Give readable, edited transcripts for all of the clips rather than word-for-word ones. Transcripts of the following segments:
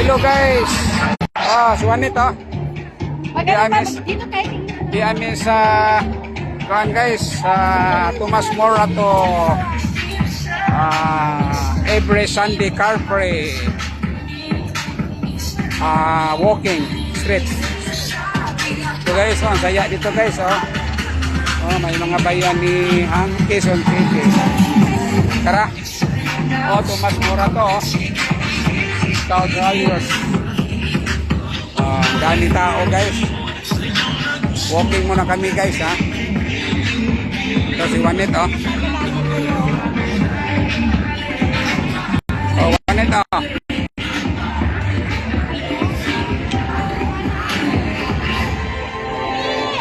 Hello guys. Si Juanit Di amin sa kuan guys sa Tomas Morato every Sunday car free walking street. So guys, ang saya dito guys may mga bayan ni Quezon City. Tara. Tomas Morato Scout Ralliers. Dami tao guys. Walking muna kami guys Ito si Juanit Juanit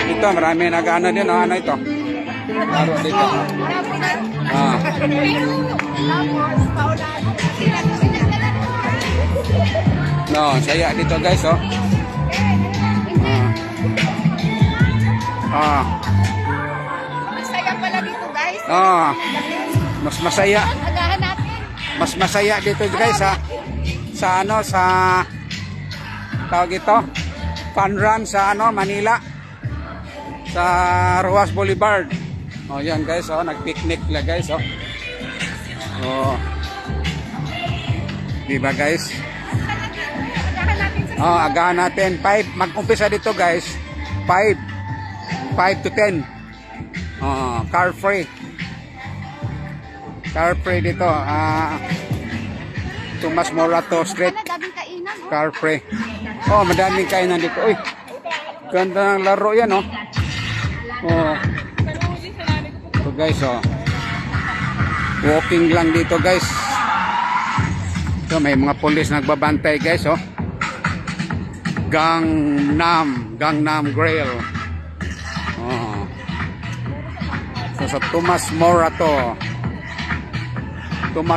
Ito marami nag-ano din ano ito. Laro dito. No, saya dito guys Masaya pala dito guys. Mas masaya. Agahan natin. Mas masaya dito guys sa tawag ito fun run sa Manila sa Ruas Boulevard. Yan guys nag-picnic la guys diba guys? Agahan natin 5 mag-umpisa dito guys 5 to 10 car free dito Tomas Morato Street car free. Madaming kainan dito. Uy, ganda ng laro yan so guys walking lang dito guys. So may mga pulis nagbabantay guys Gangnam Grill. So sa Tomas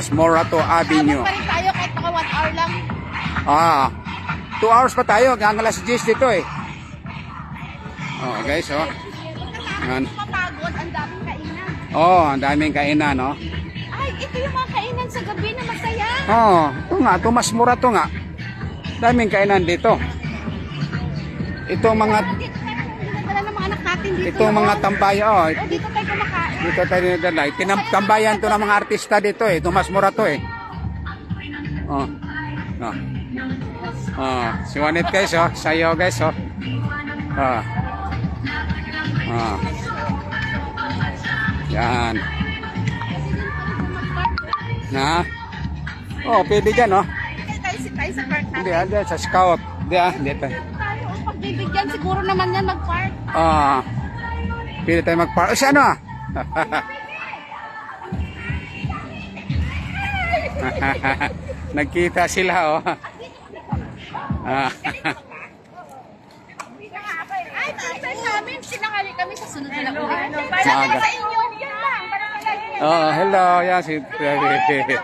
Morato Avenue. Pa rin tayo kahit maka 1 hour lang. 2 hours pa tayo. Hanggang alas 10 dito guys yan. Mapagod, ang daming kainan. Ang daming kainan Ay, ito yung mga kainan sa gabi na masaya. ito nga, Tomas Morato nga. Daming kainan dito. Ito mga Wala ng mga anak natin dito. Ito mga tambayan Dito tayo kumakain. dito tayo nagdalay. Tambayan to ng mga artista dito Tomas Morato si Juanit guys sayo guys yan pwede dyan Tayo sa park natin. hindi sa scout hindi tayo Pagbibigyan siguro naman yan mag-park. pwede tayo mag-park si nagkita sila Ay, tatay namin. Sinangali kami sa sunod na lang. Maaga. Sa inyo. Yan lang. hello yan si Bye.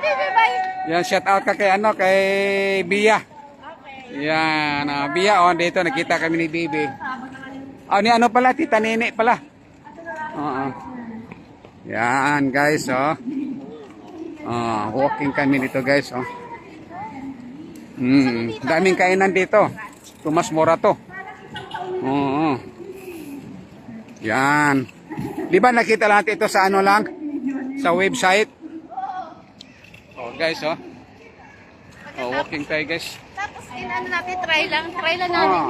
yan shout out ka kay kay Bia. Yan Bia dito nakita kami ni Bibi. Ni pala Tita Nene pala. Yan guys walking kami dito guys daming kainan dito Tomas Morato. Yan. Di ba nakita natin ito sa lang sa website guys walking tayo guys. Tapos natin, try lang namin.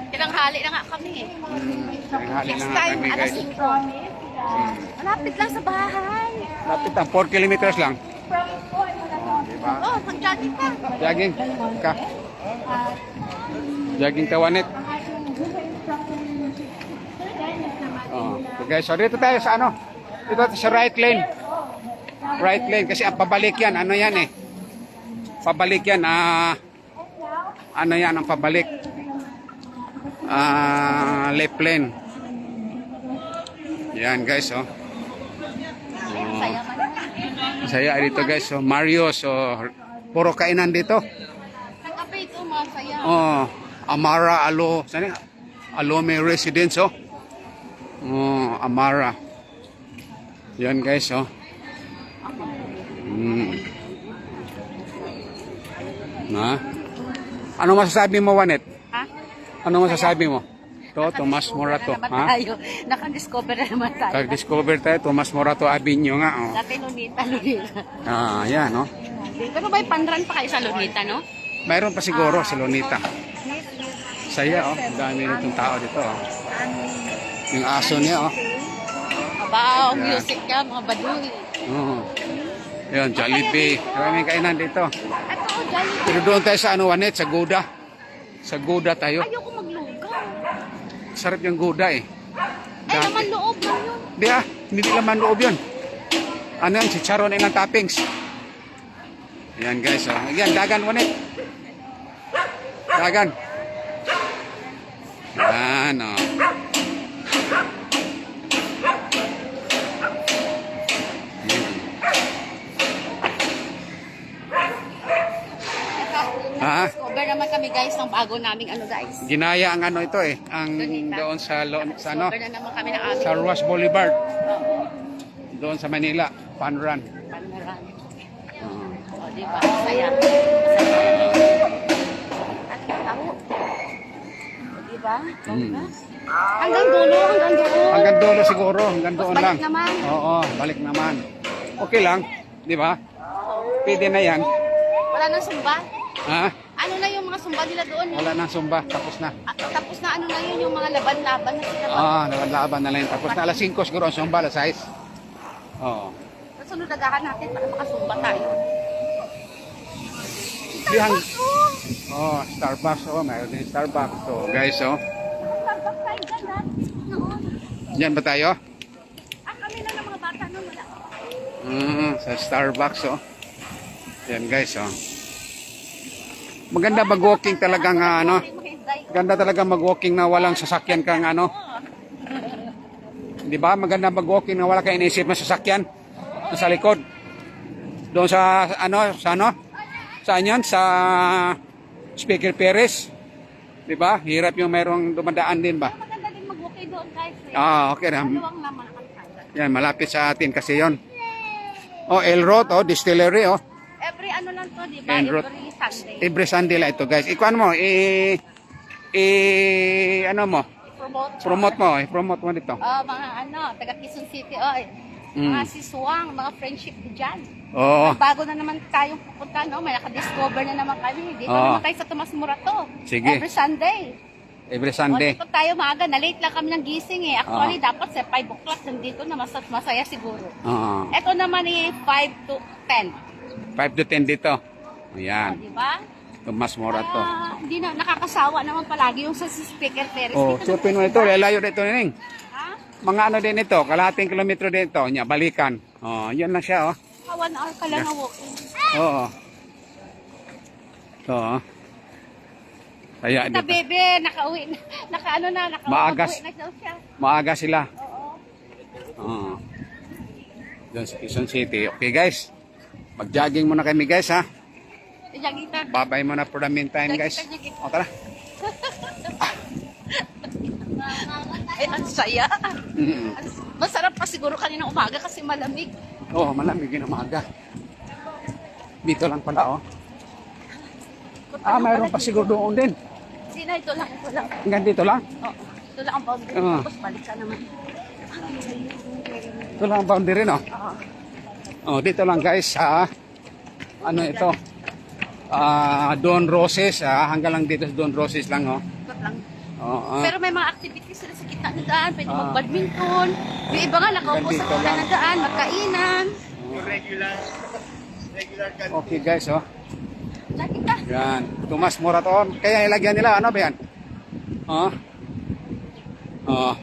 Tinanghali na nga kami Tinanghali na Next nga time, kami guys. 5. Malapit lang sa bahay. Lapit lang 4 kilometers lang. Diba? Mag-jogging ka. Jogging ka. Jogging ka Juanit. So guys, dito tayo sa dito sa right lane. Right lane kasi ang pabalik yan, pabalik yan, ang pabalik. Left lane. Yan guys, saya dito guys, Mario, puro kainan dito. Nag-ape ito, masaya. Amara Alome Residence Amara. Yan guys Na? Ano masasabi mo, Wanet? Ha? Ano masasabi mo? To, Tomas Morato. Na naman Ha? tayo. Naka-discover na naman tayo. Kag-discover tayo, Tomas Morato Avenue nga. Oh. Dati Lunita. Ah, yan, no? Pero may panran pa kayo sa Lunita, no? Mayroon pa siguro sa Lonita. Saya, oh. Ang dami nitong tao dito, oh. Yung aso niya, oh. Abaw, music ka, mga baduy. Oo. Yan, Jollibee. Maraming kainan dito. At ako, Jollibee. Pero doon tayo sa ano, Wanet, sa Gouda. Sa Gouda tayo. Ayoko maglugaw. Sarap yung Gouda, eh. Eh, naman loob lang yun. Di ah, hindi laman loob yun. Ano yan, si Charon ng toppings. Ayan guys, oh. Ayan, dagan Wanet. Dagan. Yan, oh. Ha? Discover naman kami guys ng bago naming ano guys. Ginaya ang ano ito eh, ang doon sa sa ano, Discover na naman kami ng aming sa Ruas Boulevard. Doon sa Manila, Fun Run. pangalan. O, diba? Saya. At tao. O, diba? Hanggang dulo, hanggang dulo. Hanggang dulo siguro, hanggang doon Balik lang. naman. Oo, balik naman. Okay lang, di ba? Pwede na yan. Wala nang sumba. Ha? Ano na yung mga sumba nila doon? Wala nang sumba, tapos na. Tapos na ano na yun, yung mga laban-laban na sila. Laban na lang. Tapos na alas 5 siguro ang sumba, alas 6. Oo. Sa sunod agahan natin para makasumba tayo. Dihang, Starbucks. Oh, mayroon din Starbucks. So, guys, oh. Starbucks tayo dyan, ha? Noon. Yan ba tayo? Kami lang ng mga bata noon, wala. Sa Starbucks, oh. Yan, guys, oh. Maganda mag-walking talagang ano. Ganda talaga mag-walking na walang sasakyan kang ano. Di ba? Maganda mag-walking na wala kang inisip na sasakyan sa likod. Doon sa ano, saan yan? Sa Speaker Perez. Di ba? Hirap yung mayroong dumadaan din ba? Maganda din mag-walkie doon guys. Okay na. Maluwang naman ang kalsada. Yan, malapit sa atin kasi yon. Oh, El Rot, oh, distillery, oh. Every ano lang to, di ba? Enroute. Every Sunday. Every Sunday lang ito, guys. Ikuan mo, ano mo? I-promote mo dito. Mga ano, taga Quezon City, mga siswang, mga friendship dyan. Oo. Bago na naman tayong pupunta, no? May nakadiscover na naman kami. Dito Oo. naman tayo sa Tomas Morato. Sige. Every Sunday. Every Sunday. Dito tayo maaga. Na-late lang kami ng gising eh. Actually, dapat sa 5 o'clock nandito na masaya siguro. Oo. Ito naman eh, 5 to 10. 5 to 10 dito. O, Ayan. di ba? Tomas Morato. Hindi na, nakakasawa naman palagi yung sa Speaker Perez. Oh, Dito supin mo naman, ito. Lalayo dito, Nining. ha? Mga ano din ito. Kalahating kilometro din ito. Nya, balikan. Oh, yan lang siya, oh. 1 hour ka lang na walking. Oo. Ito, oh. Kaya Ito, dito. bebe, nakauwi na. Maagas. Nakauwi na daw siya. Maaga sila. Oo. Oo. Doon sa Quezon City. Okay, guys. Mag-jogging muna kami, guys, ha. Diyan kita. Babay muna for the meantime, guys. O, tara. Ay, ang saya. Mm-hmm. Masarap pa siguro kaninang umaga kasi malamig. Oh, malamig yung umaga. Dito lang pala, oh. Mayroon pa siguro doon din. Sina, ito lang. Hanggang dito lang. Oh, ito lang ang boundary. Oo. Tapos balik ka naman. Ito lang ang boundary, no? Oo. Oh, dito lang, guys, ha. Ano ito? Don Roses, hanggang lang dito sa Don Roses lang, oh. Ikot lang. Oo. Pero may mga activities sila sa kita na daan. Pwede mag-badminton. Yung iba nga nakaupo sa Dito kita lang. na daan. Magkainan. Okay, guys, oh. Diyan kita. Yan. Tomas Morato. Kaya ilagyan nila, ano ba yan? Oh. Oh.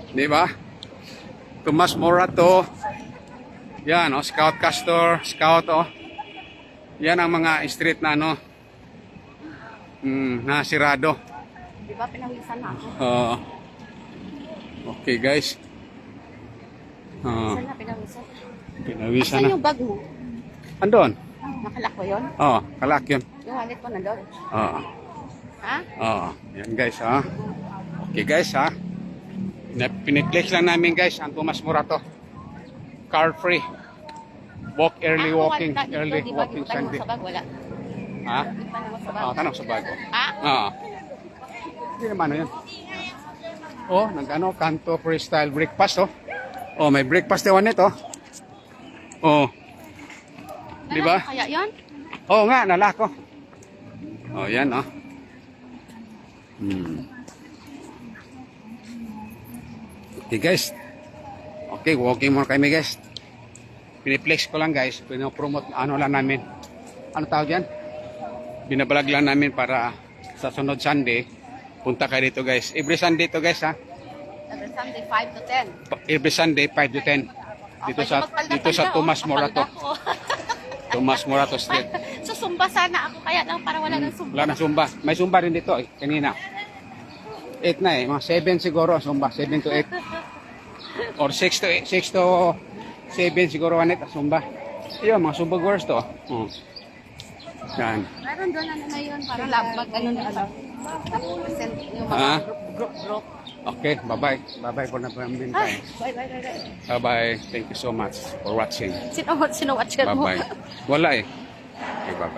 Di ba? Tomas Morato. Yan, oh. Scout Castor. Scout, oh. Yan ang mga street na, ano, nasirado. Di ba pinawisan na ako? Oo. Okay, guys. Saan na pinawisan? Pinawisan Saan na. yung bag mo? Andon. Nakalak ko yun? Oo, kalak yun. Yung wallet ko nandun? Oo. Ha? Oo. Yan, guys, ha. Okay, guys, ha. Piniplex lang namin, guys, ang Tomas Morato. Car free. Walk early walking. Early walking Sunday. Sunday. Sa bag, wala. Ha? Tanong mo sa Ah, bago. tanong sa bago. Ha? Ah. Hindi naman ano yun. Oh, nag-ano, kanto freestyle breakfast, oh. Oh, may breakfast naman nito. Oh. Di ba? Lalaki kaya yun? Oo nga, nalako. Oh, yan, oh. Okay, guys. Okay, walking muna kami, guys. Piniplex ko lang, guys. Pinopromote, ano lang namin. Ano tawag yan? Binabalag lang namin para sa sunod Sunday, punta kayo dito, guys. Every Sunday to, guys, ha? Every Sunday, 5 to 10. Every Sunday, 5 to 10. Dito sa Tomas Morato. Tomas Morato Street. Susumba sana ako, kaya lang para wala ng sumba. Wala na zumba. May zumba rin dito, eh, kanina. 8 na eh. Mga 7 siguro, zumba. 7 to 8. Or 6 to 8. 6 to 7 siguro, Juanit, zumba. Yun, mga zumba goers to. Yan. Meron doon ano na yun, parang labag, ano na alam. Yung mga Ah? group. Okay, bye-bye. Bye-bye for na pambin tayo. Bye. Bye-bye. Thank you so much for watching. Sino watch ka mo? Bye-bye. Wala eh. Okay, bye-bye.